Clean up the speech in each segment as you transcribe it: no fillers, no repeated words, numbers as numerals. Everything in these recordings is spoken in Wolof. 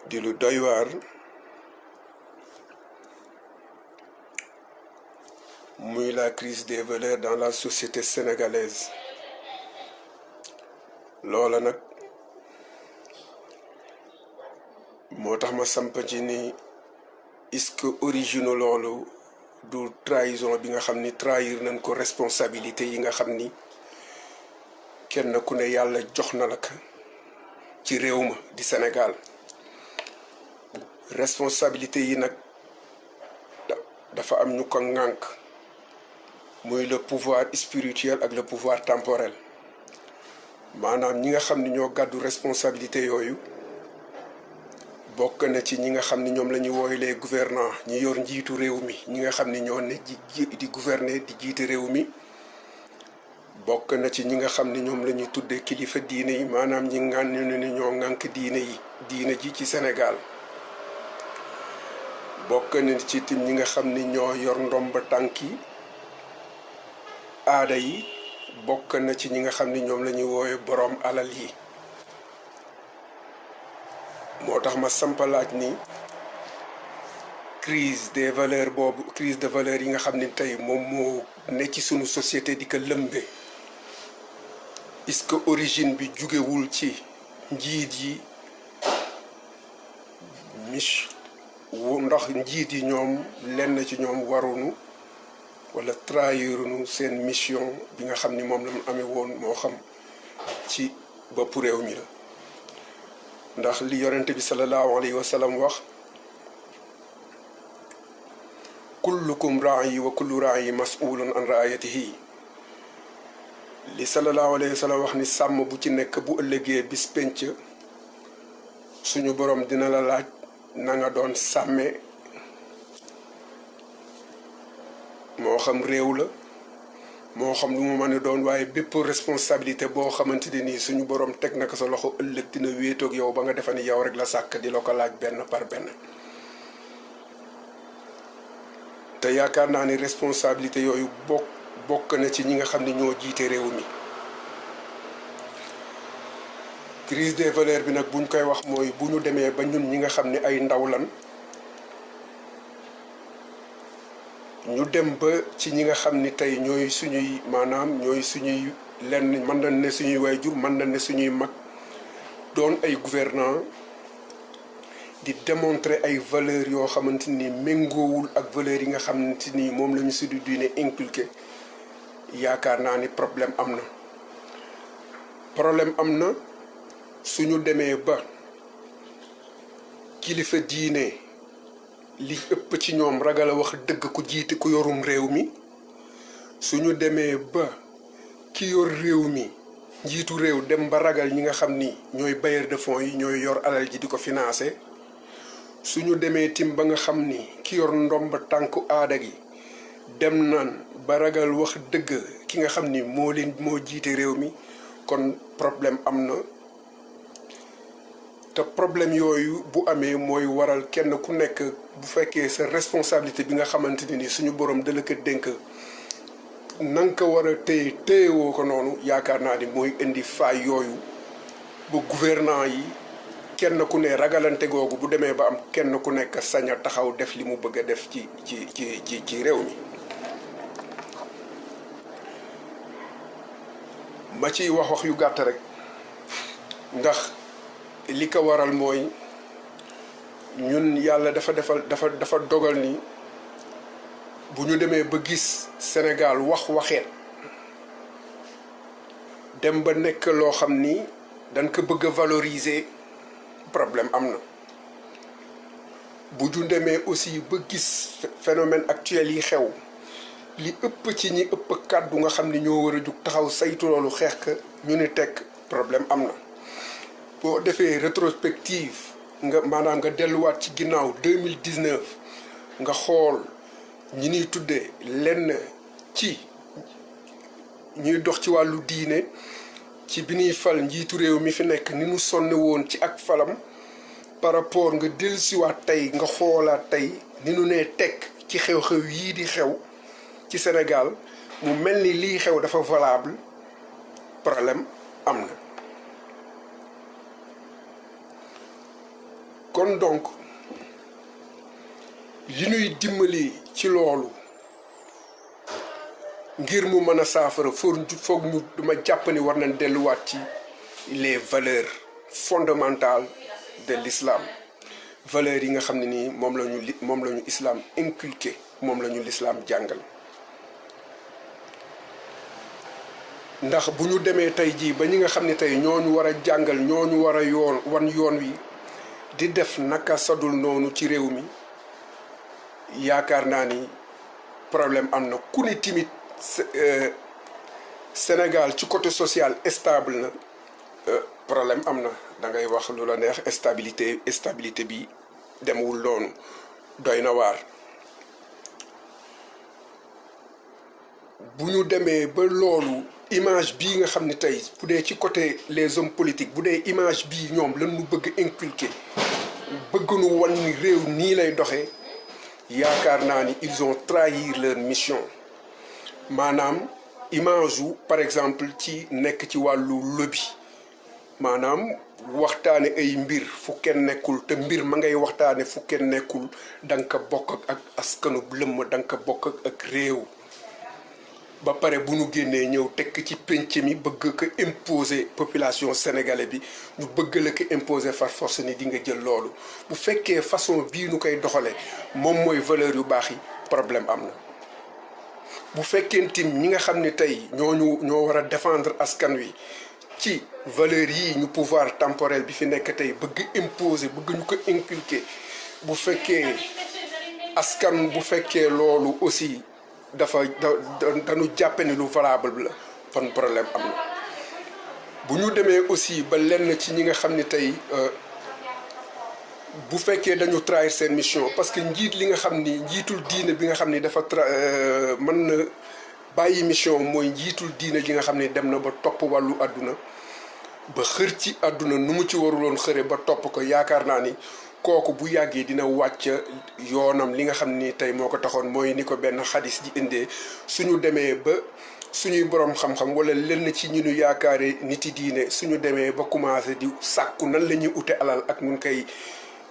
di lu doy waar muy la crise des valeurs dans la société sénégalaise. loola nag moo tax ma samp ci ni est-ce que origine loolu du trahison bi nga xam ni trahir nañ ko responsabilité yi nga xam ni kenn ku ne yàlla jox na la ko ci réew ma di Sénégal. responsabilité yi nag dafa am ñu ko ŋànk muy le pouvoir spirituel ak le pouvoir temporel. maanaam ñi nga xam ni ñoo gàddu responsabilité yooyu bokk na ci ñi nga xam ni ñoom la ñuy wooyu les gouvernants ñi yor njiitu réew mi ñi nga xam ni ñoo ne di gouverner di jiite réew mi. bokk na ci ñi nga xam ni ñoom la ñuy tuddee kilifa diine yi maanaam ñi nga ne ñoo ŋànk diine ji ci Sénégal. bokk na ci tim ñi nga xam ni ñoo yor ndomba tànki aada yi. bokk na ci ñi nga xam ni ñoom la ñuy woowe boroom alal yi. moo tax ma sampalaaj ni crise des valeurs boobu crise de valeurs yi nga xam ni tey moom moo ne ci sunu société di ko lëmbe. est-ce que origine bi jugewul ci njiit yi ndax njiit yi ñoom lenn ci ñoom warunu wala trahirunu seen mission bi nga xam ni moom la mu amee woon moo xam ci bopp réew mi la. ndax li yonente bi sallallahu alayhi wa sallam wax kullukum raayi wa kullu raayi mas'ulun an raayatihi. li sallallahu alayhi wa sallam wax ni sàmm bu ci nekk bu ëllëgee bis penc suñu borom dina la laaj na nga doon sàmme moo xam réew la moo xam lu mu mën a doon waaye bépp responsabilité boo xamante ne nii suñu borom teg na ko sa loxo ëllëg dina wéetoog yow ba nga defa ni yow rek la sàkk di la ko laaj benn par benn. te yaakaar naa ni responsabilité yooyu bokk na ci ñi nga xam ne ñoo jiite réew mi. crise des valeurs bi nag buñ koy wax mooy bu ñu demee ba ñun ñi nga xam ne ay ndaw lan ñu dem ba ci ñi nga xam ni tey ñooy suñuy maanaam ñooy suñuy lenn mën nañ ne suñuy waajur mën nañ ne suñuy mag doon ay gouvernants di démontrer ay valeurs yoo xamante ni méngoowul ak valeurs yi nga xamante ni moom la ñu suñu diine inculqué. yaakaar naa ni problème am na suñu demee ba kilifa diine li ëpp ci ñoom ragal a wax dëgg ku jiite ku yorum réew mi. suñu demee ba ki yor réew mi njiitu réew dem ba ragal ñi nga xam ni ñooy bailleurs de fonds yi ñooy yor alal ji di ko financé. suñu demee tim ba nga xam ni ki yor ndomba tànku aada gi dem naan ba ragal wax dëgg ki nga xam ni moo jiite réew mi kon problème am na. te problème yooyu bu amee mooy waral kenn ku nekk bu fekkee sa responsabilité bi nga xamante ni suñu borom dala ko dénk na nga ko war a téyewoo ko noonu. yaakaar naa ni mooy indi faay yooyu ba gouvernant yi kenn ku ne ragalante googu bu demee ba am kenn ku nekk sañ a taxaw def li mu bëgg a def ci réew mi. ma ciy wax yu gàtt rek ndax li ko waral mooy ñun yàlla dafa dogal ni bu ñu demee ba gis Sénégal waxeet dem ba nekk loo xam ni dañ ko bëgg a valoriser problème am na. bu ñu demee aussi ba gis phénomène actuel yi xew li ëpp ci ñi ëpp kàddu nga xam ni ñoo war a jug taxaw saytu loolu xeex ka ñu ni tekk problème am na. boo defee rétrospective maanaam nga delluwaat ci ginnaaw 2019 nga xool ñi ñuy tuddee lenn ci ñuy dox ci wàllu diine ci bi ñuy fal njiitu réew mi fi nekk ni mu sonne woon ci ak falam par rapport nga dellusiwaat tey nga xoolaat tey ni nu nee tekk ci xew-xew yii di xew ci Sénégal mu mel ni lii xew dafa valable problème am na. kon donc li ñuy dimbali ci loolu ngir mu mën a saafara foog ñu dama jàpp ni war nañ delluwaat ci les valeurs fondamentales de l'islam valeurs yi nga xam ne nii moom la ñu islam inculqué moom la ñu l'islam jàngal. ndax bu ñu demee tey jii ba ñi nga xam ne tey ñooñu war a jàngal ñooñu war a wan yoon wi di def naka sadul noonu ci réew mi yaakaar naa ni problème am na ku ni timit Sénégal ci côté social stable na problème am na da ngay wax lu la neex stabilité bi demewul noonu doy na waar. bu ñu demee ba loolu image bii nga xam ne tey bu dee ci côté les hommes politiques bu dee image bii ñoom lan mu bëgg inculquer bëgg nu wan ni réew nii lay doxee yaakaar naa ni ils ont trahi leur mission maanaam image wu par exemple ci nekk ci wàllu lobby maanaam waxtaane ay mbir fu kenn nekkul te mbir ma ngay waxtaane fu kenn nekkul da nga ko bokk ak askanu lëmm da nga ko bokk ak réew ba pare bu ñu génnee ñëw tekk ci penc mi bëgg ko imposer population sénégalais bi ñu bëgg la ko imposer par force ni di nga jël loolu bu fekkee façon bii nu koy doxalee moom mooy valeur yu baax yi problème am na. bu fekkee tim ñi nga xam ne tey ñoo war a défendre askan wi ci valeur yi ñu pouvoir temporel bi fi nekk tey bëgg imposer bëgg ñu ko inculquer bu fekkee askan bu fekkee loolu aussi. dañu jàppe ni lu valable la fan problème am na bu ñu demee aussi ba lenn ci ñi nga xam ne tey bu fekkee dañu trahir seen mission parce que njiit li nga xam ni njiitul diine bi nga xam ni dafa mën na bàyyi mission mooy njiitul diine ji nga xam ni dem na ba topp wàllu àdduna ba xër ci àdduna nu mu ci waruloon xëre ba topp ko yaakaar naa ni kooku bu yàggee dina wàcc yoonam li nga xam ni tey moo ko taxoon mooy ni ko benn xadis ji indee suñu demee ba suñuy borom xam-xam wala lenn ci ñu nu yaakaare nit yi diine suñu demee ba commencé di sàkku nan la ñuy ute alal ak nun koy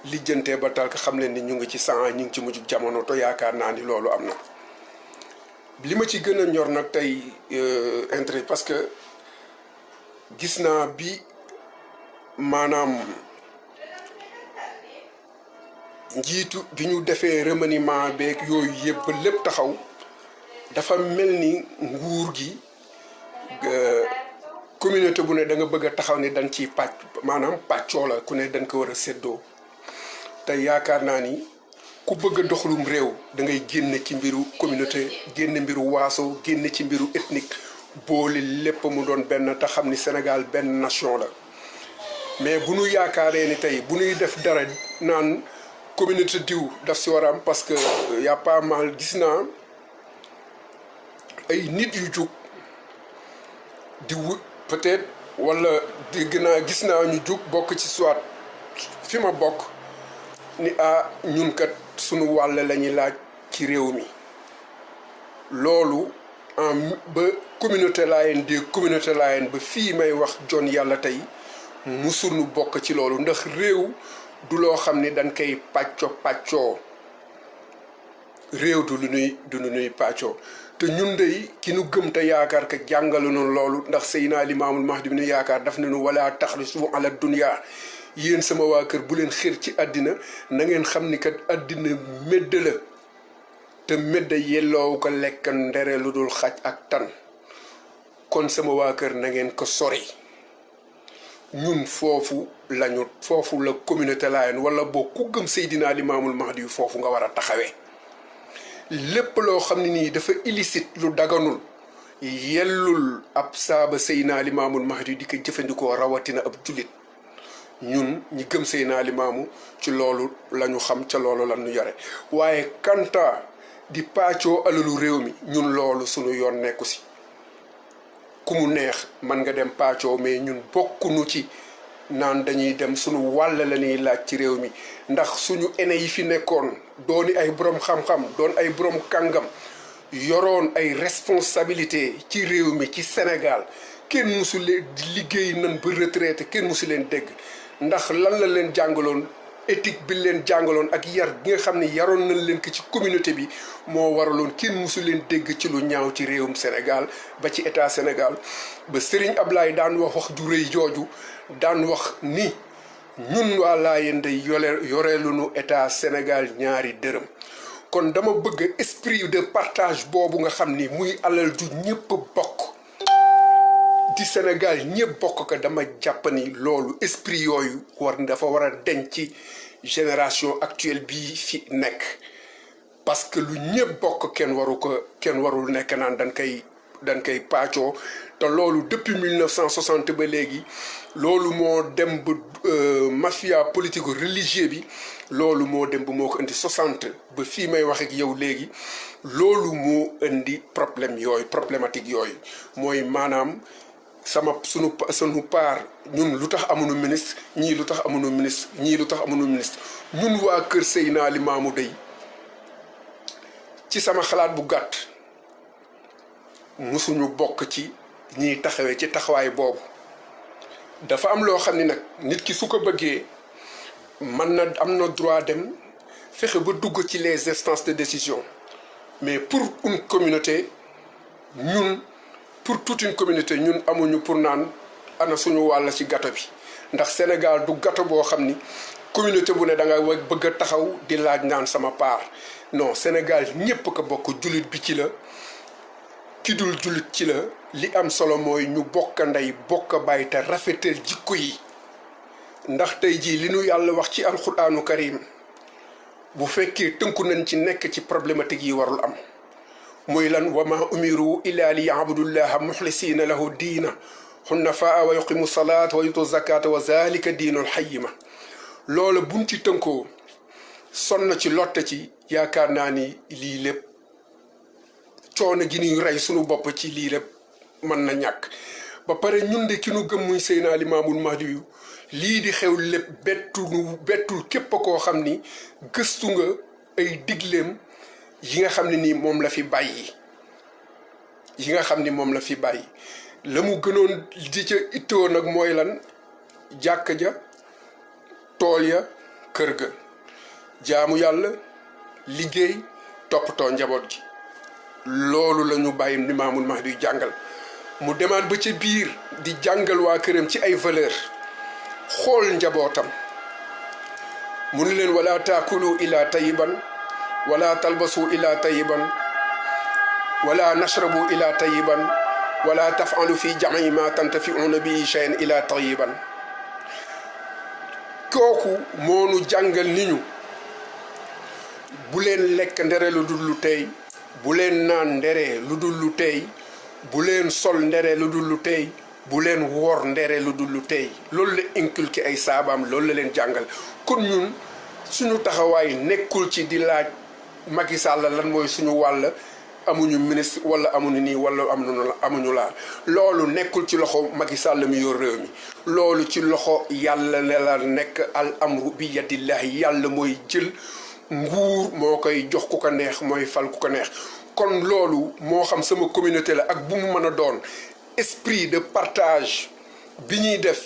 lijjantee ba tal ko xam leen ni ñu ngi ci ñu ngi ci mujj jamono to yaakaar naa ni loolu am na. li ma ci gën a ñor nag tey intérêt parce que gis naa bi maanaam. njiitu bi ñu defee remaniement beeg yooyu yëpp ba lépp taxaw dafa mel ni nguur gi communauté bu ne da nga bëgg a taxaw ni dañ ciy maanaam pàccoo la ku ne dañ ko war a séddoo te yaakaar naa ni ku bëgg a doxalum réew da ngay génn ci mbiru communauté génn mbiru waaso génn ci mbiru ethnique boole lépp mu doon benn te xam ni Sénégal benn nation la mais bu ñu yaakaaree ni tey bu ñuy def dara naan communauté diw daf si war a am parce que y a pas mal gis naa ay nit yu jug di wut peut-être wala gis naa ñu jug bokk ci soit fi ma bokk ni ñun kat sunu wàll la ñuy laaj ci réew mi loolu ba communauté Layène des communauté Layène ba fii may wax jon yàlla tey musunu bokk ci loolu ndax réew du loo xam ni dañ koy pàccoo réew du lu nuy pàccoo te ñun dey ki nu gëm te yaakaar ka jàngalu noonu loolu ndax Seydina Limaamul Mahdi bi nu yaakaar daf nañu wala taxlisu ala dunya yéen sama waa kër bu leen xër ci àddina na ngeen xam ni kat àddina médd la te médd yelloowu ko lekk ndere lu dul xaj ak tan kon sama waa kër na ngeen ko sori ñun foofu la communauté Layène wala boo ku gëm Seydina Limaamul Mahdi yu foofu nga war a taxawee lépp loo xam ne nii dafa illicite lu daganul yellul ab saaba Seydina Limaamul Mahdi di ko jëfandikoo rawatina ab jullit ñun ñi gëm Seydina Limaamu ci loolu la ñu xam ca loolu la ñu yore waaye kanta di pàccoo alalu réew mi ñun loolu sunu yoon nekku si ku mu neex man nga dem pàccoo mais ñun bokkunu ci naan dañuy dem sunu wàll la ñuy laaj ci réew mi ndax suñu aîné yi fi nekkoon dooni ay borom xam-xam doon ay borom kàngam yoroon ay responsabilité ci réew mi ci Sénégal kenn musu leen liggéey nan ba retraité kenn musu leen dégg ndax lan la leen jàngaloon éthique bi leen jàngaloon ak yar bi nga xam ne yaroon nañ leen ko ci communauté bi moo waraloon kenn musu leen dégg ci lu ñaaw ci réewum Sénégal ba ci état Sénégal ba Serigne Ablaye daan wax ju rëy jooju daan wax ni ñun waa Laayeen day yoreelunu état Sénégal ñaari dërëm. kon dama bëgg esprit de partage boobu nga xam ni muy alal ju ñëpp bokk di Sénégal ñëpp bokk ko dama jàpp ni loolu esprit yooyu dafa war a denc ci génération actuelle bii fi nekk parce que lu ñëpp bokk kenn warul nekk naan dañ koy pàccoo te loolu depuis 1960 ba léegi loolu moo dem ba mafia politique religieux bi loolu moo dem ba moo ko indi 60 ba fii may wax ak yow léegi loolu moo indi problématique yooyu mooy maanaam sunu paar ñun lu tax amuñu ministre ñii lu tax amuñu ministre ñii lu tax amuñu ministre ñun waa kër Seydina Limaamu dey ci sama xalaat bu gàtt musuñu bokk ci ñiy taxawee ci taxawaay boobu dafa am loo xam ni nag nit ki su ko bëggee am na droit dem fexe ba dugg ci les instances de décision mais pour une communauté pour toute une communauté ñun amuñu pour naan ana suñu wàll ci gâteau bi ndax Sénégal du gâteau boo xam ni communauté bu ne da nga bëgg a taxaw di laaj naan sama part non Sénégal ñépp ko bokk jullit bi ci la ki dul jullit ci la li am solo mooy ñu bokk ndey bokk bàyyi te rafetal jikko yi ndax tey jii li nu yàlla wax ci alxuraanu karim bu fekkee tënku nañ ci nekk ci problématique yi warul am muy lan wa ma umiru illa li yaabudullaha muxlisina lahu diina xunafaa wa yuqimu salaat wa yutu zakata wa zalika diinul xayima loola buñ ci tënkoo sonn ci lotte ci yaakaar naa ni lii lépp coono gi ñuy rey sunu bopp ci lii lépp mën na ñàkk ba pare ñun de ki nu gëm muy Seydina Limaamul Mahdi yu lii di xew lépp bettul képp koo xam ni gëstu nga ay digleem yi nga xam ne nii moom la fi bàyyi la mu gënoon di ca ittoo nag mooy lan jàkk ja tool ya kër ga jaamu yàlla liggéey toppatoo njaboot gi loolu la ñu bàyyi Limaamul Mahdi yu jàngal mu demaat ba ca biir di jàngal waa këram ci ay valeur xool njabootam mu ni leen wala taakulu ila tayiban wala talbasu ila tayiban wala nashrabu ila tayiban wala tafalu fi jam'i ma tantafi'una bi shay'an ila tayiban kooku moonu jàngal ni ñu bu leen lekk ndere lu dul lu tey bu leen naan ndere lu dul lu tey bu leen sol ndere lu dul lu tey bu leen woor ndere lu dul lu tey loolu la inculqué ay saabaam loolu la leen jàngal kon ñun suñu taxawaay nekkul ci di laaj Macky Sall lan mooy suñu wàll amuñu ministre wala amuñu nii wala amuñu laa loolu nekkul ci loxo Macky Sall mi yor réew mi loolu ci loxo yàlla la nekk al amru bi yadillahi yàlla mooy jël nguur moo koy jox ku ko neex mooy fal ku ko neex kon loolu moo xam sama communauté la ak bu mu mën a doon esprit de partage bi ñuy def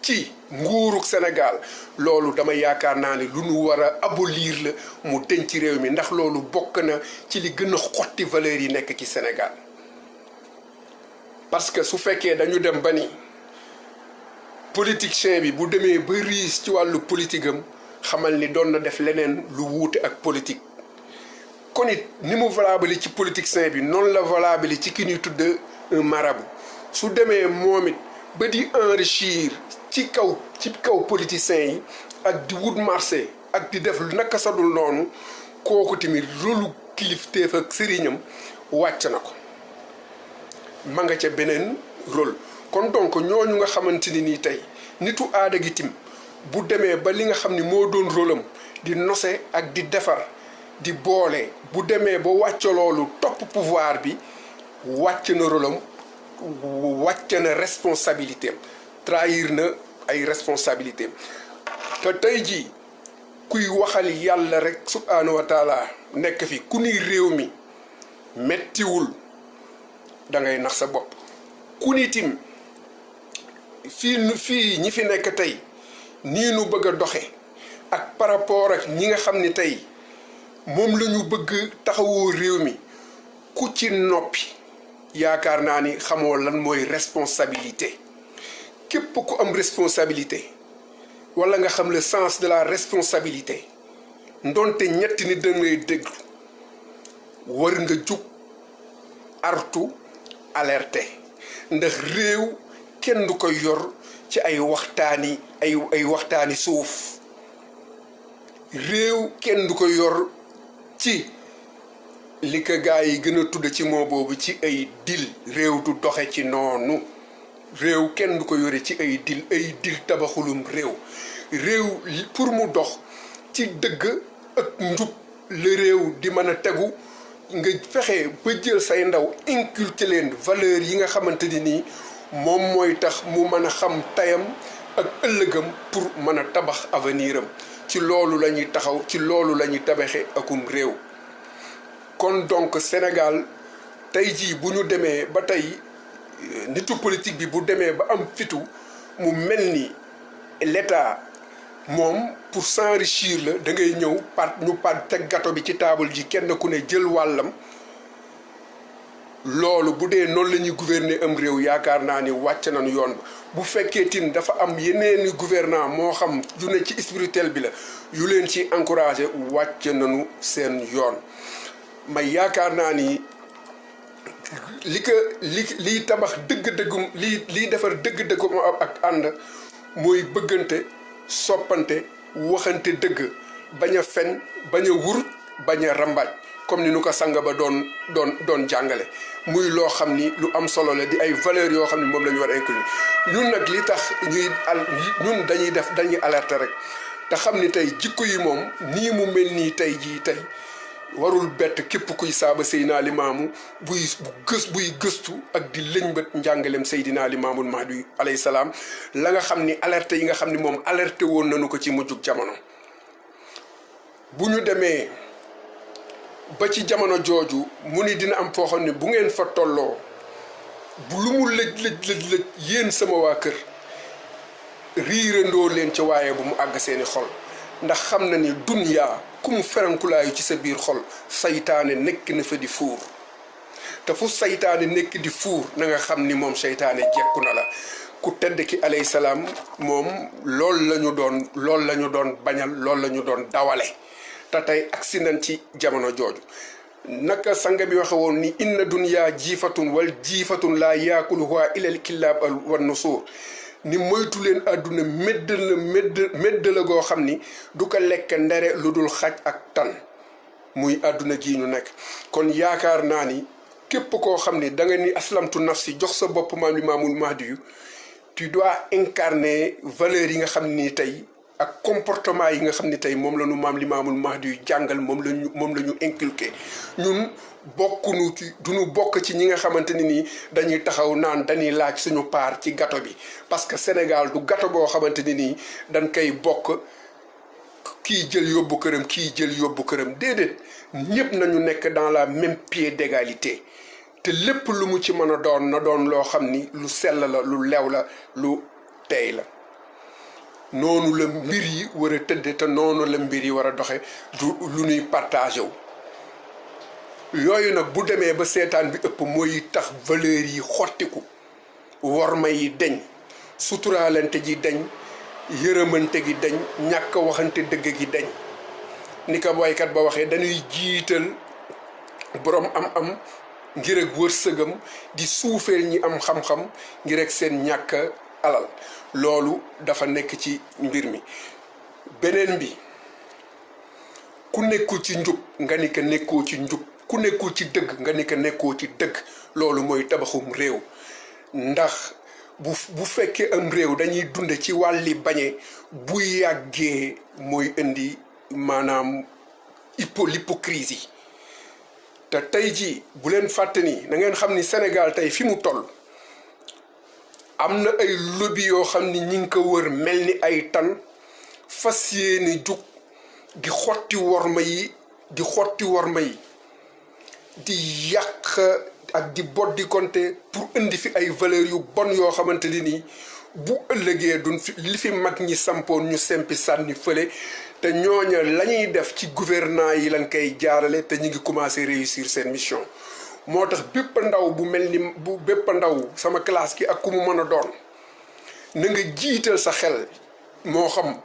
ci nguuruk Sénégal loolu dama yaakaar naa ne lu nu war a abolir la mu denc ci réew mi ndax loolu bokk na ci li gën a xotti valeurs yi nekk ci Sénégal parce que su fekkee dañu dem ba ni politicien bi bu demee ba riis ci wàllu politique am xamal ni doon na def leneen lu wuute ak politique kon it ni mu valable ci politicien bi noonu la valable ci ki ñuy tudd un marabout su demee moom it ba di enrichir ci kaw politiciens yi ak di wut marché ak di def naka sadul noonu kooku tamit rôlu kilifteef ak sëriñam wàcc na ko ma nga ca beneen rôle kon donc ñooñu nga xamante ni nii tey nitu aada gi tim bu demee ba li nga xam ni moo doon rôle am di nose ak di defar di boole bu demee ba wàcc loolu topp pouvoir bi wàcc na rôle am wàcc na responsabilité am trahir na ay responsabilité te tey jii kuy waxal yàlla rek subhaanahu wa taala nekk fi ku ni réew mi mettiwul da ngay nax sa bopp ku ni tim fii ñi fi nekk tey nii nu bëgg a doxe ak par rapport ak ñi nga xam ni tey moom la ñu bëgg taxawoo réew mi ku ci noppi yaakaar naa ni xamoo lan mooy responsabilité képp ku am responsabilité wala nga xam le sens de la responsabilité ndonte ñetti nit dañ lay déglu war nga jug artu alerté ndax réew kenn du ko yor ci ay waxtaani suuf réew kenn du ko yor ci li ko gaa yi gën a tudd ci moo boobu ci ay dil réew du doxe ci noonu réew kenn du ko yore ci ay dil tabaxulum réew pour mu dox ci dëgg ak njub la réew di mën a tegu nga fexe ba jël say ndaw inculquer leen valeur yi nga xamante ni nii moom mooy tax mu mën a xam tayam ak ëllëgam pour mën a tabax avenir am ci loolu la ñuy taxaw ci loolu la ñuy tabaxe akum réew kon donc Sénégal tey jii bu ñu demee ba tey nitu politique bi bu demee ba am fitu mu mel ni l'État moom pour s'enrichir la da ngay ñëw ñu teg gâteau bi ci table ji kenn ku ne jël wàllam loolu bu dee noonu la ñuy gouverner am réew yaakaar naa ni wàcc nañu yoon ba bu fekkee tin dafa am yeneeni gouvernant moo xam yu ne ci spirituel bi la yu leen ci encouragé wàcc nañu seen yoon may yaakaar naa ni liy tabax dëgg-dëggum liy defar dëgg-dëggum ak ànd mooy bëggante soppante waxante dëgg bañ a fen bañ a wurut bañ a rambaaj comme ni nu ko sang ba doon jàngale muy loo xam ni lu am solo la di ay valeurs yoo xam ni moom la ñu war a inclure ñun nag li tax ñun dañuy alerter rek te xam ni tey jikko yi moom nii mu mel nii tey jii tey warul bett képp kuy saaba Seydina Limaamu buy gëstu ak di lëñbët njàngalem Seydina Limaamul Mahdi alayhi salaam la nga xam ni alerte yi nga xam ni moom alerté woon nañu ko ci mujjug jamono bu ñu demee ba ci jamono jooju mu ni dina am foo xam ne bu ngeen fa tolloo bu lu mu lëj yéen sama waa kër riirandoo leen ca waaye bu mu àgg seeni xol ndax xam na ni dunyaa ku mu ferankulaayu ci sa biir xol saytaane nekk na fa di fuur te fu saytaane nekk di fuur na nga xam ni moom saytaane jekku na la ku tedd ki alayhi salaam moom loolu la ñu doon bañal loolu la ñu doon dawale te tey agsi nañ ci jamono jooju naka sanga bi waxe woon ni inna dunyaa jiifatun wal jiifatun laa yaakuluha ilal killaab wan nusuur ni moytu leen àdduna médd la goo xam ni du ko lekk ndere lu dul xaj ak tan muy àdduna gii ñu nekk kon yaakaar naa ni képp koo xam ni da nga ni aslamtu nafsi jox sa bopp maam Limaamul Mahdi yu tu dois incarner valeurs yi nga xam ni tey ak comportement yi nga xam ni tey moom la ñu maam Limaamul Mahdi yu jàngal moom la ñu inculqué ñun bokkunu ci duñu bokk ci ñi nga xamante ni nii dañuy taxaw naan dañuy laaj suñu part ci gâteau bi parce que Sénégal du gâteau boo xamante ni nii dañ koy bokk kii jël yóbbu këram kii jël yóbbu këram déedéet ñëpp nañu nekk dans la même pied d'égalité te lépp lu mu ci mën a doon na doon loo xam ni lu sell la lu lew la lu tey la noonu la mbir yi war a tëdde te noonu la mbir yi war a doxe du lu ñuy partagé wu yooyu nag bu demee ba seetaan bi ëpp mooy tax valeurs yi xottiku worma yi deñ suturaalante ji deñ yërëmante gi deñ ñàkk waxante dëgg gi deñ ni ko waykat ba waxee dañuy jiital borom am ngir ak wërsëgam di suufeel ñi am xam-xam ngir ak seen ñàkk alal loolu dafa nekk ci mbir mi beneen bi ku nekkul ci njub nga ni ko nekkoo ci njub ku nekkul ci dëgg nga ni ko nekkoo ci dëgg loolu mooy tabaxum réew ndax bu fekkee am réew dañuy dunde ci wàlli bañe bu yàggee mooy indi maanaam l'hypocrisie te tey jii bu leen fàtte ni na ngeen xam ni Sénégal tey fi mu toll am na ay lobby yoo xam ni ñi ngi ko wër mel ni ay tan fas yéene jug di xotti worma yi di yàq ak di boddi konte pour indi fi ay valeurs yu bon yoo xamante ni nii bu ëllëgee duñ fi li fi mag ñi sampoon ñu sempi sànni fële te ñooña la ñuy def ci gouvernants yi lañ koy jaarale te ñu ngi commencé réussir seen mission moo tax bépp ndaw bu mel ni bu bépp ndaw sama classe gi ak ku mu mën a doon na nga jiital sa xel moo xam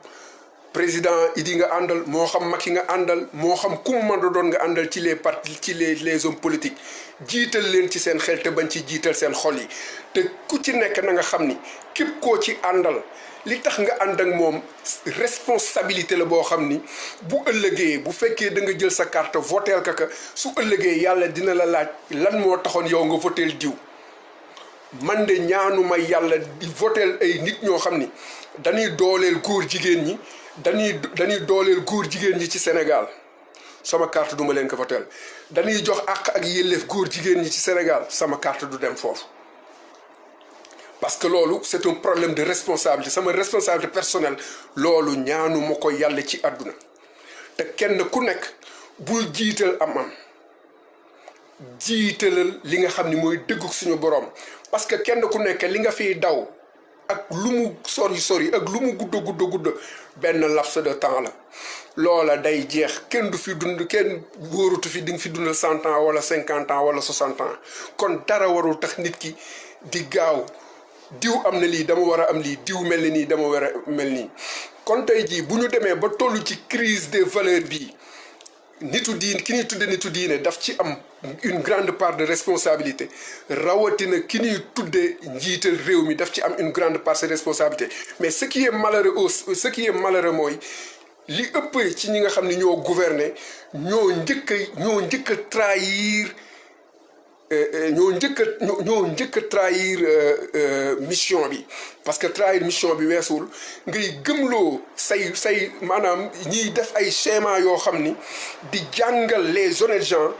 président Idi nga àndal moo xam Macky nga àndal moo xam ku mu mën a doon nga àndal ci les partis ci les hommes politiques jiital leen ci seen xel te bañ ci jiital seen xol yi te ku ci nekk na nga xam ni képp koo ci àndal li tax nga ànd ak moom responsabilité la boo xam ni bu ëllëgee bu fekkee da nga jël sa carte voteel ka su ëllëgee yàlla dina la laaj lan moo taxoon yow nga voteel diw man de ñaanuma yàlla di voteel ay nit ñoo xam ni dañuy dooleel góor jigéen ñi dañuy dooleel góor jigéen ñi ci Sénégal sama carte duma leen ko voteel dañuy jox àq ak yelleef góor jigéen ñi ci Sénégal sama carte du dem foofu parce que loolu c'est un problème de responsabilité sama responsabilité personnelle loolu ñaanu ma ko yàlla ci àdduna te kenn ku nekk bul jiital am jiitalal li nga xam ni mooy dëggu suñu borom parce que kenn ku nekk li nga fiy daw ak lu mu sori ak lu mu gudd benn laps de temps la loola day jeex kenn du fi dund kenn wóorutu fi di nga fi dundal 100 ans wala 50 ans wala 60 ans kon dara warul tax nit ki di gaaw diw am na lii dama war a am lii diw mel ni nii dama war a mel nii kon tey jii bu ñu demee ba toll ci crise des valeurs bii nitu diine ki ñuy tudde nitu diine daf ci am une grande part de responsabilité rawatina ki ñuy tudde njiital réew mi daf ci am une grande part de responsabilité mais ce qui est malheureux mooy li ëpp ci ñi nga xam ne ñoo gouverner ñoo njëkk a trahir ñoo njëkk a trahir mission bi parce que trahir mission bi weesul ngay gëmloo say maanaam ñiy def ay schéma yoo xam ni di jàngal les honnêtes gens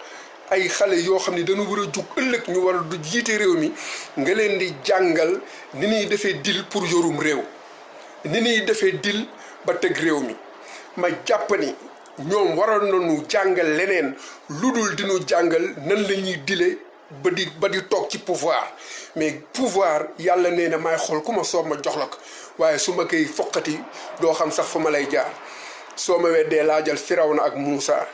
ay xale yoo xam ni dañu war a jug ëllëg ñu war a du jiite réew mi nga leen di jàngal ni ñuy defee dil pour yorum réew ni ñuy defee dil ba teg réew mi ma jàpp ni ñoom waroon nañu jàngal leneen lu dul dinu jàngal nan la ñuy dile ba di toog ci pouvoir mais pouvoir yàlla nee na may xool ku ma soob ma jox la ko waaye su ma koy foqati doo xam sax fu ma lay jaar soo ma weddee laajal Firawna ak Muusa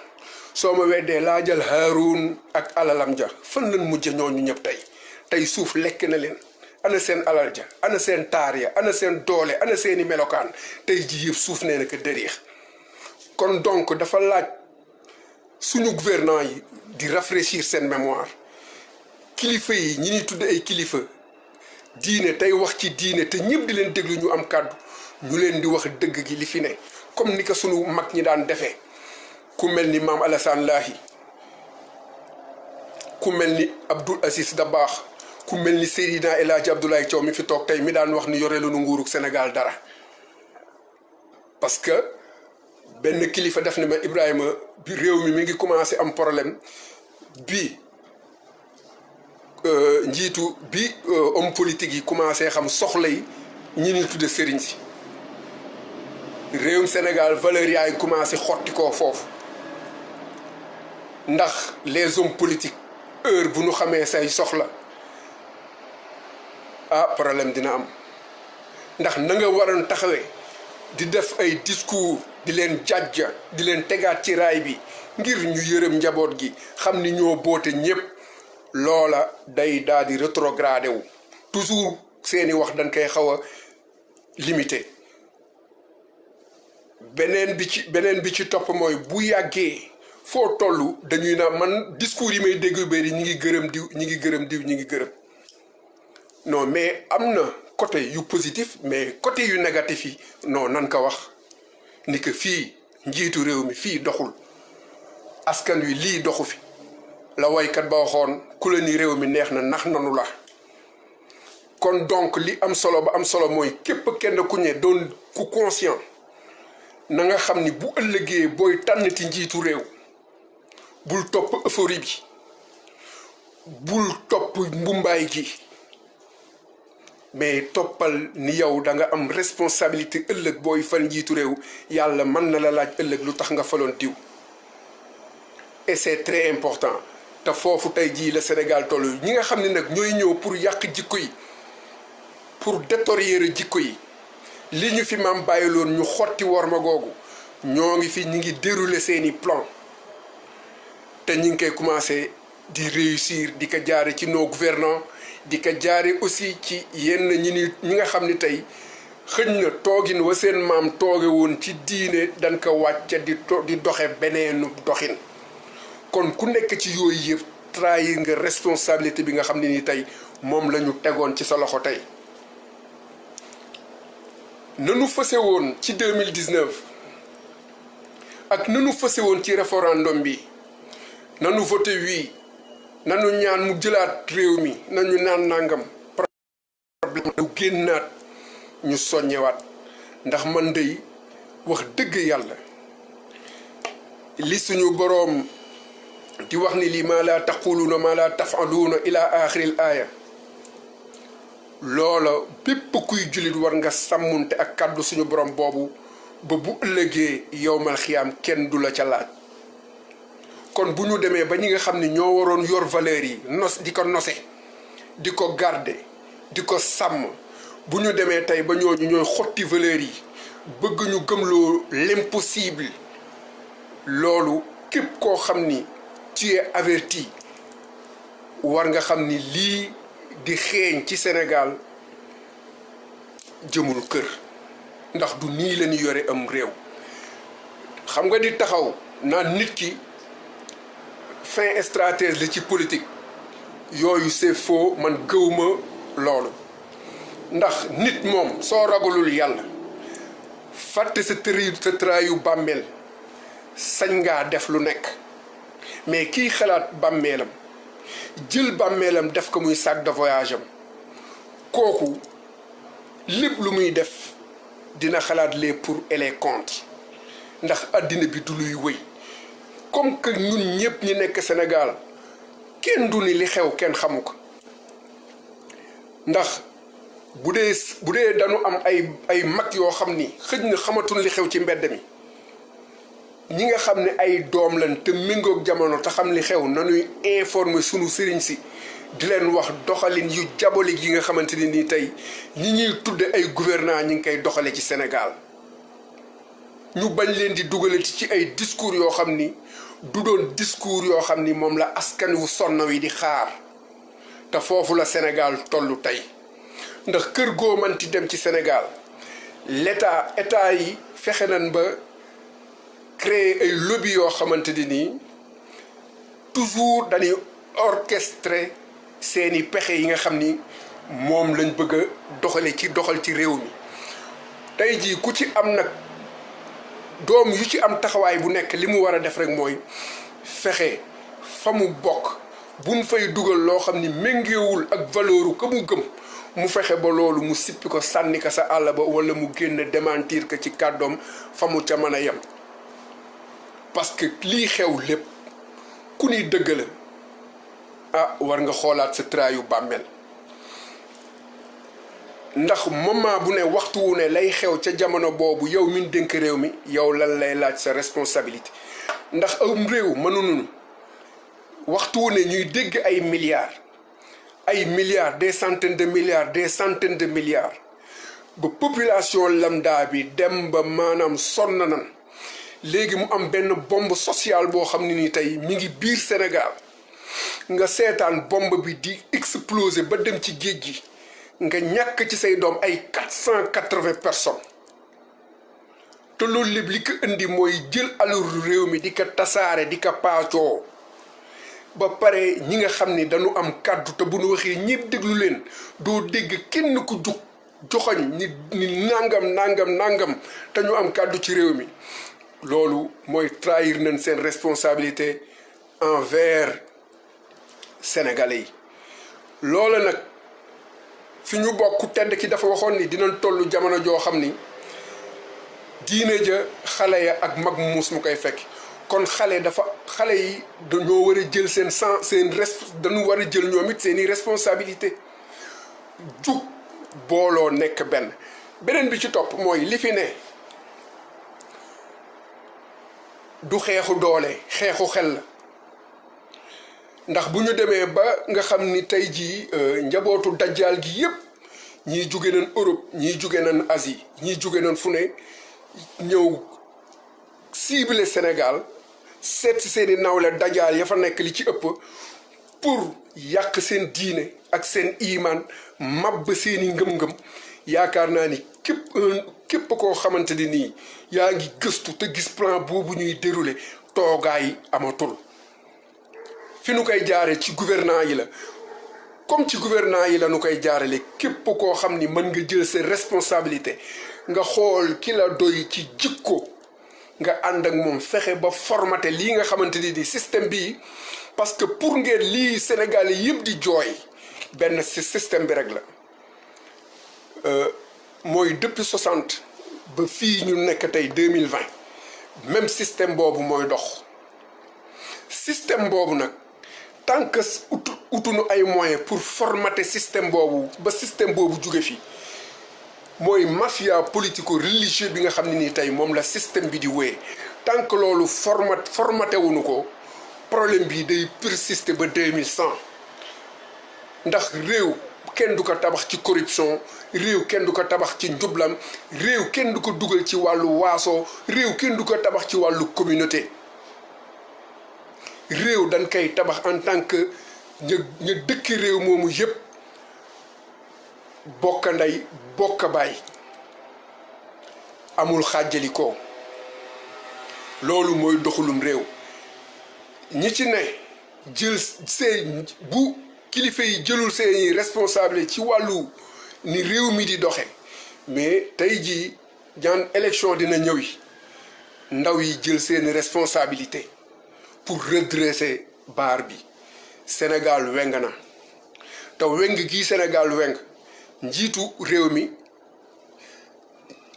soo ma weddee laajal Haarun ak alalam ja fan lañ mujj ñooñu ñëpp tey suuf lekk na leen ana seen alal ja ana seen taar ya ana seen doole ana seeni melokaan tey ji yëpp suuf nee na ko dëriix kon donc dafa laaj suñu gouvernants yi di rafraîchir seen mémoire kilifa yi ñi ñuy tudde ay kilifa diine tey wax ci diine te ñëpp di leen déglu ñu am kàddu ñu leen di wax dëgg gi li fi ne comme ni ko sunu mag ñi daan defee ku mel ni maam Alassane Lahi ku mel ni Abdoul Aziz Dabakh ku mel ni Seydina El Hadji Abdoulaye Thiaw mi fi toog tey mi daan wax ni yore lu nu nguurug Sénégal dara parce que benn kilifa def na ma Ibrahima bi réew mi ngi commencé am problème bi njiitu bi homme politique yi commencé xam soxla yi ñi ñuy tudde sëriñ si réewum Sénégal valeur yaa ngi commencé xotti koo foofu ndax les hommes politiques heure bu ñu xamee say soxla problème dina am ndax na nga waroon taxawee di def ay discours di leen jàjja di leen tegaat ci raay bi ngir ñu yërëm njaboot gi xam ni ñoo boote ñépp loola day daal di rétrogradé wu toujours seeni wax dañ koy xaw a limité beneen bi ci topp mooy bu yàggee foo toll dañuy na man discours yi may dégg yu bëri ñi ngi gërëm diw ñi ngi gërëm non mais am na côté yu positif mais côté yu négatif yi non nan ko wax ni que fii njiitu réew mi fii doxul askan wi lii doxu fi la waykat ba waxoon ku la ni réew mi neex na nax nanu la kon donc li am solo ba am solo mooy képp kenn ku ne doon ku conscient na nga xam ni bu ëllëgee booy tànnati njiitu réew bul topp euphorie bi bul topp mbumbaay gi mais toppal ni yow da nga am responsabilité ëllëg booy fal njiitu réew yàlla mën na la laaj ëllëg lu tax nga faloon diw et c'est très important te foofu tey jii la Sénégal toll ñi nga xam ne nag ñooy ñëw pour yàq jikko yi pour détériorer jikko yi li ñu fi maam bàyyiloon ñu xotti worma googu ñoo ngi fi ñi ngi dérouler seeni plan te ñi ngi koy commencé di réussir di ko jaare ci nos gouvernants di ko jaare aussi ci yenn ñi nga xam ni tey xëñ na toogin wa seen maam tooge woon ci diine dañ ko wàcce di doxe beneenu doxin kon ku nekk ci yooyu yëpp trahir nga responsabilité bi nga xam ne ni tey moom la ñu tegoon ci sa loxo tey nanu fëse woon ci 2019 ak nanu fëse woon ci référendum bi nanu voté oui nanu ñaan mu jëlaat réew mi nañu naan nangam problème du génnaat ñu soññewaat ndax man dey wax dëgg yàlla li suñu boroom di wax ni lii maa laa taquluuna maa laa tafaluuna ila axiril aaya loola bépp kuy jullit war nga sàmmunte ak kàddu suñu borom boobu ba bu ëllëgee yowmal xiyaam kenn du la ca laaj kon bu ñu demee ba ñi nga xam ne ñoo waroon yor valeur yi di ko nose di ko garder di ko sàmm bu ñu demee tey ba ñooñu ñooy xotti valeur yi bëgg ñu gëmloo l'impossible loolu képp koo xam ni tu es averti war nga xam ni lii di xeeñ ci Sénégal jëmul kër ndax du nii la ñu yore am réew xam nga di taxaw naan nit ki fin stratège la ci politique yooyu c'est faux man gëwma loolu ndax nit moom soo ragalul yàlla fàtte sa tëraayu bàmmeel sañ ngaa def lu nekk mais kiy xalaat bàmmeelam jël bàmmeelam def ko muy sac de voyage am kooku lépp lu muy def dina xalaat les pour et les contre ndax àddina bi du luy wëy comme que ñun ñëpp ñi nekk Sénégal kenn du ni li xew kenn xamu ko ndax bu dee dañu am ay mag yoo xam ni xëj na xamatuñ li xew ci mbedd mi ñi nga xam ne ay doom lañ te méngoog jamono te xam li xew nañuy informer sunu sëriñ si di leen wax doxalin yu diabolique yi nga xamante ni nii tey ñi ñuy tudde ay gouvernants ñi ngi koy doxale ci Sénégal ñu bañ leen di dugale ci ay discours yoo xam ni du doon discours yoo xam ni moom la askan wu sonn wi di xaar te foofu la Sénégal tollu tey ndax kër goo manti dem ci Sénégal état yi fexe nañ ba créer ay lobby yoo xamante ni nii toujours dañuy orchestrer seeni pexe yi nga xam ni moom lañ bëgg a doxal ci réew mi tey jii ku ci am nag doom yu ci am taxawaay bu nekk li mu war a def rek mooy fexe fa mu bokk buñ fay dugal loo xam ni méngeewul ak valeuru ka mu gëm mu fexe ba loolu mu sippi ko sànni ko sa àll ba wala mu génn démentir ko ci kàddoom fa mu ca mën a yem parce que lii xew lépp ku ni dëgg la ah war nga xoolaat sa traayu bàmmeel ndax moment bu ne waxtu wu ne lay xew ca jamono boobu yow min dénk réew mi yow lan lay laaj sa responsabilité ndax am réew mënuñu waxtu wu ne ñuy dégg ay milliards des centaines de milliards ba population lambda bi dem ba maanaam sonn nan léegi mu am benn bombe sociale boo xam ne ni tey mi ngi biir Sénégal nga seetaan bombe bi di exploser ba dem ci géej gi nga ñàkk ci say doom ay 480 personnes te loolu lépp li ko indi mooy jël alalu réew mi di ko tasaare di ko paacoo ba pare ñi nga xam ni dañu am kàddu te bu nu waxee ñëpp déglu leen doo dégg kenn ku jug joxoñ ni nangam te ñu am kàddu ci réew mi loolu mooy trahir nañ seen responsabilité envers sénégalais yi loola nag fi ñu bokk tedd ki dafa waxoon ni dinañ toll jamono joo xam ni diine ja xale ya ak mag muus mu koy fekk kon xale yi dañoo war a jël dañu war a jël ñoom it seeni responsabilité jug booloo nekk beneen bi ci topp mooy li fi ne du xeexu doole xeexu xel la ndax bu ñu demee ba nga xam ni tey jii njabootu dajjaal gi yépp ñii jóge nañ Europe ñii jóge nañ Asie ñii jóge nañ fu ne ñëw ciblé Sénégal seet si seeni nawle dajaal ya fa nekk li ci ëpp pour yàq seen diine ak seen iman màbb seeni ngëm-ngëm. yaakaar naa ni képp koo xamante ni nii yaa ngi gëstu te gis plan boobu ñuy déroulé toogaay amatul fi nu koy jaare ci gouvernant yi la comme ci gouvernant yi la nu koy jaarale képp koo xam ni mën nga jël sa responsabilité nga xool ki la doy ci jikko nga ànd ak moom fexe ba formaté lii nga xamante ni système bii parce que pour ngeen lii Sénégal yëpp di jooy benn système bi rek la mooy depuis 60 ba fii ñu nekk tey 2020 même système boobu mooy dox système boobu nag tant que utunu ay moyens pour formater système boobu ba système boobu jóge fi mooy mafia politico religieux bi nga xam ne nii tey moom la système bi di wéyee tant que loolu formaté wuñu ko problème bi day persister ba 2100 ndax réew kenn du ko tabax ci corruption réew kenn du ko tabax ci njublam réew kenn du ko dugal ci wàllu waaso réew kenn du ko tabax ci wàllu communauté réew dañ koy tabax en tant que ñu dëkk réew moomu yépp bokk ndey bokk baay amul xàjjalikoo loolu mooy doxalum réew ñi ci ne jël seen bu kilifa yi jëlul seeni responsable ci wàllu ni réew mi di doxe mais tey jii ñaan élection dina ñëwi ndaw yi jël seeni responsabilité pour redresser baar bi Sénégal weng na te weng gii Sénégal weng njiitu réew mi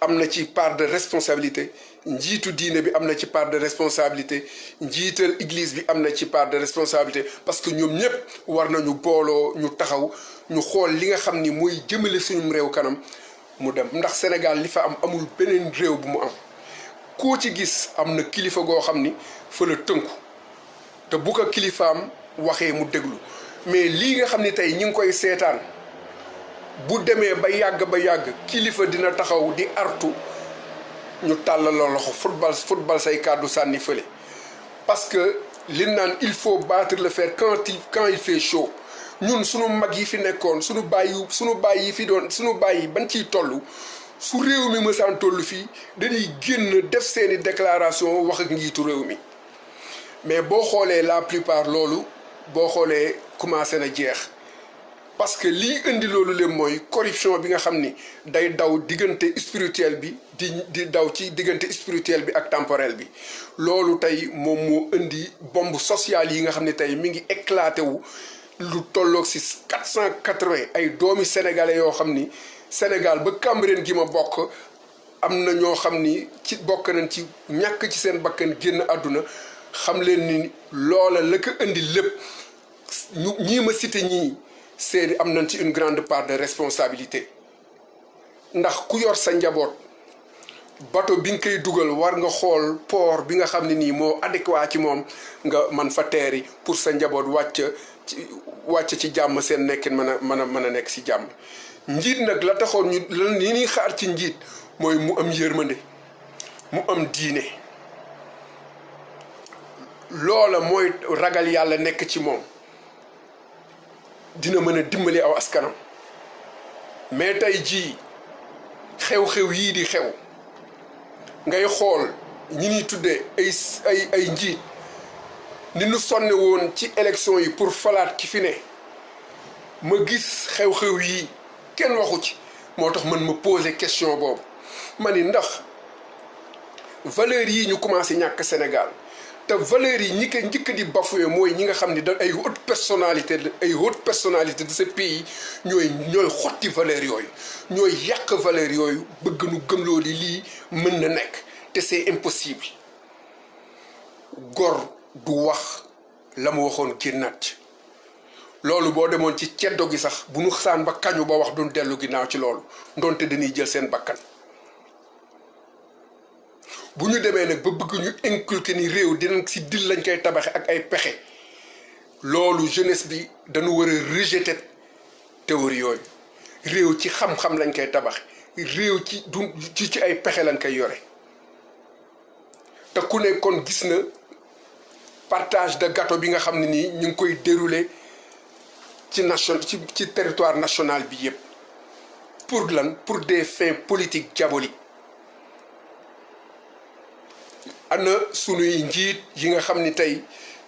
am na ci part de responsabilité njiitu diine bi am na ci part de responsabilité njiital église bi am na ci part de responsabilité parce que ñoom ñëpp war nañu booloo ñu taxaw ñu xool li nga xam ni mooy jëmale suñu réew kanam mu dem ndax Sénégal li fa am amul beneen réew bu mu am koo ci gis am na kilifa goo xam ni fa la tënku te bu ko kilifaam waxee mu déglu mais lii nga xam ni tey ñi ngi koy seetaan bu demee ba yàgg kilifa dina taxaw di artu ñu tàllaloo loxo football say kàddu sànni fële parce que li naan il faut battre le fer quand il fait chaud ñun sunu mag yi fi nekkoon sunu baay yi fi doon sunu baay yi ban ciy toll su réew mi mësaan toll fii dañuy génn def seeni déclaration wax ak njiitu réew mi mais boo xoolee la plupart loolu boo xoolee commencé na jeex parce que lii indi loolu lépp mooy corruption bi nga xam ni day daw diggante spirituel bi di daw ci diggante spirituel bi ak temporel bi loolu tey moom moo indi bombe sociale yi nga xam ne tey mi ngi éclaté wu lu tolloog si 480 ay doomi sénégalais yoo xam ni Sénégal ba Cambérène gi ma bokk am na ñoo xam ni ci bokk nañ ci ñàkk ci seen bakkan génn àdduna xam leen ni loola la ko indi lépp ñii ma cité ñii seeni am nañ ci une grande part de responsabilité ndax ku yor sa njaboot bateau bi nga koy dugal war nga xool port bi nga xam ne nii moo adéquat ci moom nga man fa teeri pour sa njaboot wàcc ci jàmm seen nekkin mën a nekk si jàmm njiit nag la taxoon ñu lan li ñuy xaar ci njiit mooy mu am yërmande mu am diine loola mooy ragal yàlla nekk ci moom dina mën a dimbali aw askanam mais tey jii xew-xew yii di xew ngay xool ñi ñuy tuddee ay njiit ni ñu sonne woon ci élection yi pour falaat ki fi ne ma gis xew-xew yii kenn waxu ci moo tax man ma poser question boobu ma ni ndax valeurs yii ñu commencé ñàkk Sénégal te valeurs yi ñi ko njëkk di bafoué mooy ñi nga xam ni da ay haute personnalité de ce pays ñooy xotti valeurs yooyu ñooy yàq valeurs yooyu bëgg nu gëmloo di lii mën na nekk te c'est impossible gor du wax la mu waxoon génnaat loolu boo demoon ci ceddo gi sax bu nu xasaan ba kañu ba wax duñ dellu ginnaaw ci loolu ndonte dañuy jël seen bakkan bu ñu demee nag ba bëgg ñu inculquer ni réew dinañ si dil lañ koy tabaxe ak ay pexe loolu jeunesse bi dañu war a rejeter théorie yooyu réew ci xam-xam lañ koy tabax réew ci ay pexe lañ koy yore te ku ne kon gis na partage de gâteau bi nga xam ne nii ñu ngi koy dérouler ci territoire national bi yépp pour lan pour des fins politiques diaboliques ana sunuy njiit yi nga xam ni tey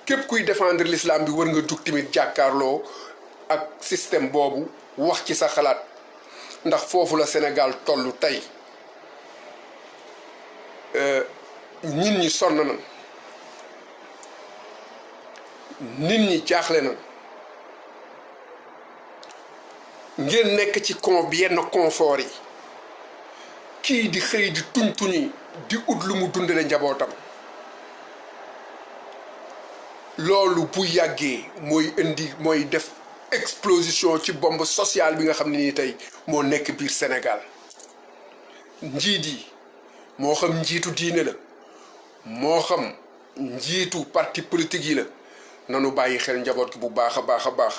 képp kuy défendre l'islam bi war nga jug tamit jàkkaarloo ak système boobu wax ci sa xalaat ndax foofu la Sénégal tollu tey nit ñi sonn na nit ñi jaaxle na ngeen nekk ci yenn confort yi kii di xëy di tuñ-tuñi di ut lu mu dundale njabootam loolu bu yàggee mooy def explosion ci bombe sociale bi nga xam ne nii tey moo nekk biir Sénégal njiit yi moo xam njiitu diine la moo xam njiitu parti politique yi la nanu bàyyi xel njaboot gi bu baax a baax a baax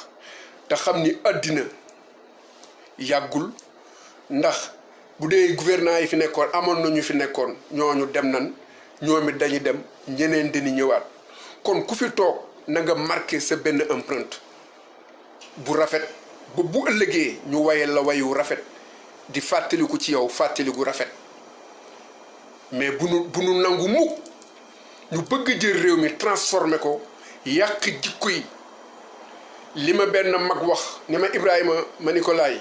te xam ni àddina yàggul ndax bu dee gouvernants yi fi nekkoon amoon na ñu fi nekkoon ñooñu dem nan ñoom it dañuy dem ñeneen dañu ñëwaat kon ku fi toog na nga marqué sa benn empreinte bu rafet ba bu ëllëgee ñu wayal la wayu rafet di fàttaliku ci yow fàttaliku rafet mais bu nu nangu mukk ñu bëgg jël réew mi transformé ko yàq jikko yi li ma benn mag wax ni ma Ibrahima ma ni ko laay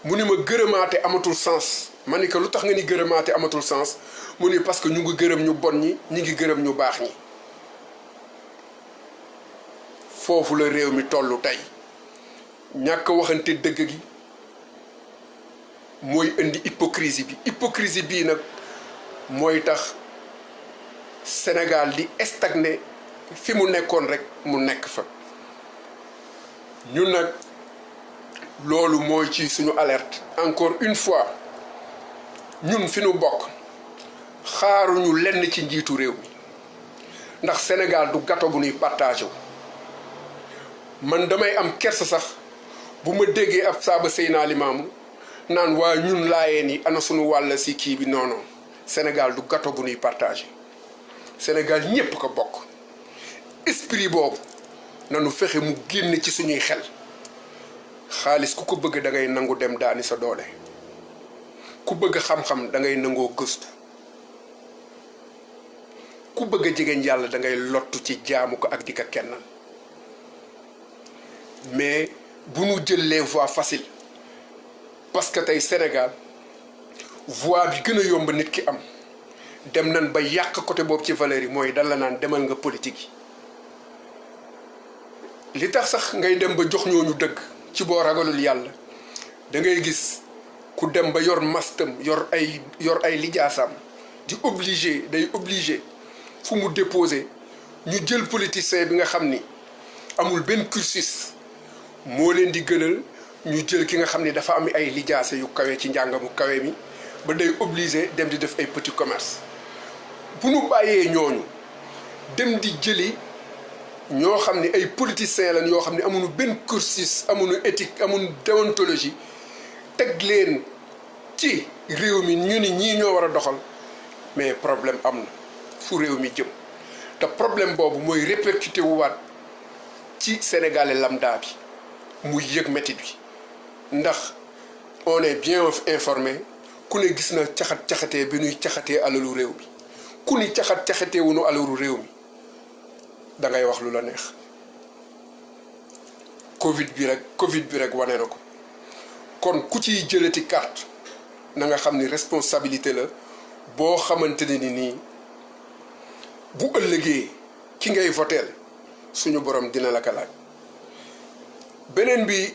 mu ni ma gërëmaate amatul sens ma ni ko lu tax nga ni gërëmaate amatul sens mu ni parce que ñu ngi gërëm ñu bon ñi ñu ngi gërëm ñu baax ñi foofu la réew mi tollu tey ñàkk waxante dëgg gi mooy indi hypocrisie bii nag mooy tax Sénégal di stagné fi mu nekkoon rek mu nekk fa ñun nag loolu mooy ci suñu alerte encore une fois ñun fi nu bokk xaaruñu lenn ci njiitu réew mi ndax Sénégal du gâteau bu nuy partagé wu man damay am kersa sax bu ma déggee ab saaba Seydina Limaamu naan waa ñun laayeen yi ana suñu wàll si kii bi non non Sénégal du gâteau bu nuy partagé Sénégal ñépp ko bokk esprit boobu nanu fexe mu génn ci suñuy xel xaalis ku ko bëgg da ngay nangu dem daani sa doole ku bëgg xam-xam da ngay nangoo gëstu ku bëgg a jegeñ yàlla da ngay lottu ci jaamu ko ak di ko kennal mais bu nu jël les voies faciles parce que tey Sénégal voie bi gën a yomb nit ki am dem nan ba yàq côté boobu ci valeur yi mooy dal la naan demal nga politique yi li tax sax ngay dem ba jox ñooñu dëgg ci boo ragalul yàlla da ngay gis ku dem ba yor mastam yor ay lijaasam di day obligé fu mu déposé ñu jël politicien bi nga xam ni amul benn cursus moo leen di gënal ñu jël ki nga xam ni dafa am ay lijaase yu kawe ci njàngamu kawe mi ba day obligé dem di def ay petit commerce bu nu bàyyee ñooñu dem di jëli ñoo xam ne ay politiciens lañ yoo xam ne amuñu benn cursus amuñu éthique amuñu déontologie teg leen ci réew mi ñu ni ñii ñoo war a doxal mais problème am na fu réew mi jëm te problème boobu mooy répercuté wu waat ci sénégalais lambda bi muy yëg métit bi ndax on est bien informé ku ne gis na caxat-caxatee bi ñuy caxatee alalu réew mi ku ni caxat-caxatee wu nu alalu réew mi da ngay wax lu la neex Covid bi rek wane na ko kon ku ciy jëlati carte na nga xam ni responsabilité la boo xamante ne ni nii bu ëllëgee ki ngay voteel suñu borom dina la ko laaj. beneen bi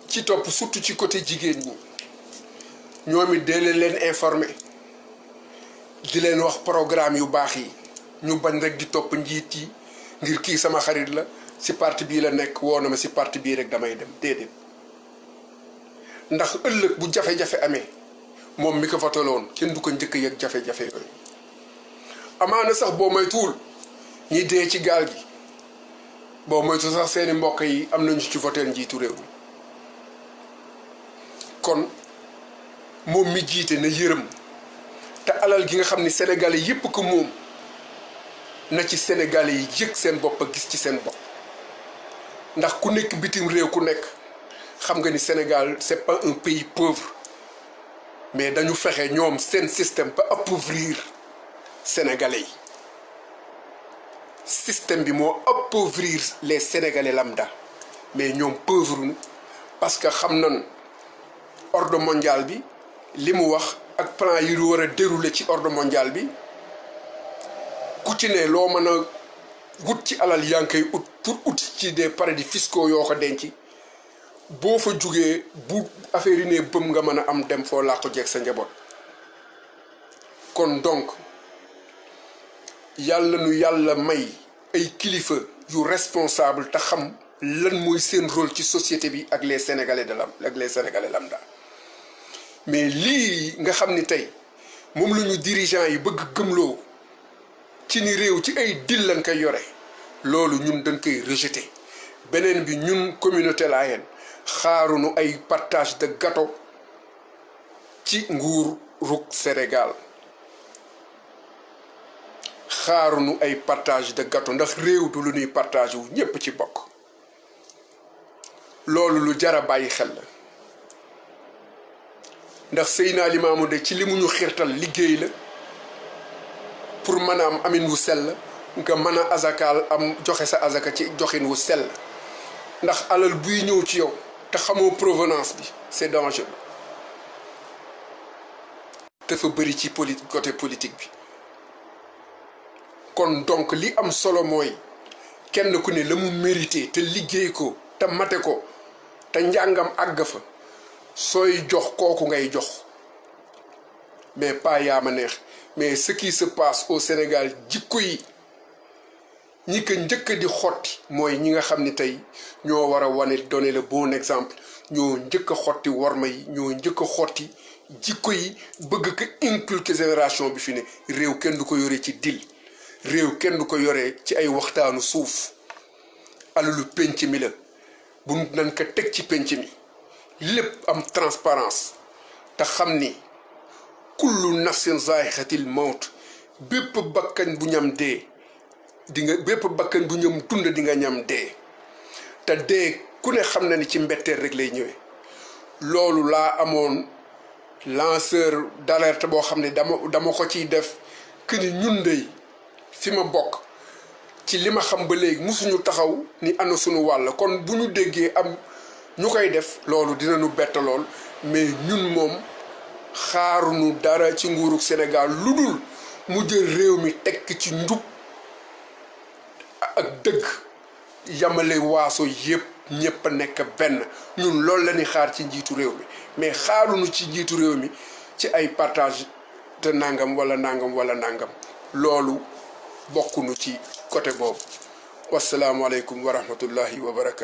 ci topp surtout ci côté jigéen ñi ñoom it dee leen informé di leen wax programme yu baax yi ñu bañ rek di topp njiit yi ngir kii sama xarit la si parti bii la nekk woo na ma si parti bii rek damay dem déedéet ndax ëllëg bu jafe-jafe amee moom mi ko votaloon kenn du ko njëkk yëg jafe-jafe yooyu amaana sax boo moytuwul ñi dee ci gaal gi boo moytu sax seeni mbokk yi am nañu ci voteel njiitu réew mi kon moom mi jiite na yërëm te alal gi nga xam ni sénégalais yépp ko moom na ci sénégalais yi yëg seen bopp gis ci seen bopp ndax ku nekk bitim réew ku nekk xam nga ni Sénégal c'est pas un pays pauvre mais dañu fexe ñoom seen système ba appauvrir sénégalais yi système bi moo appauvrir les sénégalais lambda mais ñoom pauvre parce que xam nañ ordre mondial bi li mu wax ak plan yi lu war a dérouler ci ordre mondial bi ku ci ne loo mën a wut ci alal yaa ngi koy ut pour ut ci des paradis fiscaux yoo ko denc boo fa jugee bu affaire yi ne bëm nga mën a am dem foo làqu jeeg sa njaboot kon donc yàlla nu yàlla may ay kilifa yu responsable te xam lan mooy seen rôle ci société bi ak les sénégalais lambda mais lii nga xam ni tey moom la ñu dirigeants yi bëgg gëmloo ci ni réew ci ay dil lañ koy yore loolu ñun dañ koy rejeter beneen bi ñun communauté layène xaaruñu ay partage de gâteau ci nguurug Sénégal xaaruñu ay partage de gâteau ndax réew du lu ñuy partage wu ñépp ci bokk loolu lu jara bàyyi xel la ndax Seydina Limaamu de ci li mu ñu xiirtal liggéey la pour mën a am amin wu sell nga mën a azakaal am joxe sa azaka ci joxin wu sell ndax alal buy ñëw ci yow te xamoo provenance bi c'est dangereux te fa bëri ci côté politique bi kon donc li am solo mooy kenn ku ne la mu mérité te liggéey ko te mate ko te njàngam àgg fa sooy jox kooku ngay jox mais pas yaa ma neex mais ce qui se passe au Sénégal jikko yi ñi ko njëkk di xotti mooy ñi nga xam ni tey ñoo war a wane donner le bon exemple ñoo njëkk a xotti worma yi ñoo njëkk a xotti jikko yi bëgg ko inculquer génération bi fi ne réew kenn du ko yore ci dil réew kenn du ko yore ci ay waxtaanu suuf alalu penc mi la bu nañ ko teg ci penc mi lépp am transparence te xam ni kullu nafsin zaa'iqatil mawt bépp bakkan bu ñam dee di nga bépp bakkan bu ñam dund di nga ñam dee te dee ku ne xam na ni ci mbetteel rek lay ñëwee loolu laa amoon lanceur d'alerte boo xam ne dama ko ciy def que ni ñun dey fi ma bokk ci li ma xam ba léegi musuñu taxaw ni ana suñu wàll kon bu ñu déggee am ñu koy def loolu dinañu bett lool mais ñun moom xaaruñu dara ci nguurug Sénégal lu dul mu jël réew mi tekk ci njub ak dëgg yamale waaso yépp ñépp a nekk benn ñun loolu la ñuy xaar ci njiitu réew mi mais xaaruñu ci njiitu réew mi ci ay partage te nangam wala nangam wala nangam loolu bokkunu ci côté boobu wasalaamualeykum wa rahmatullahi wa barakaatu.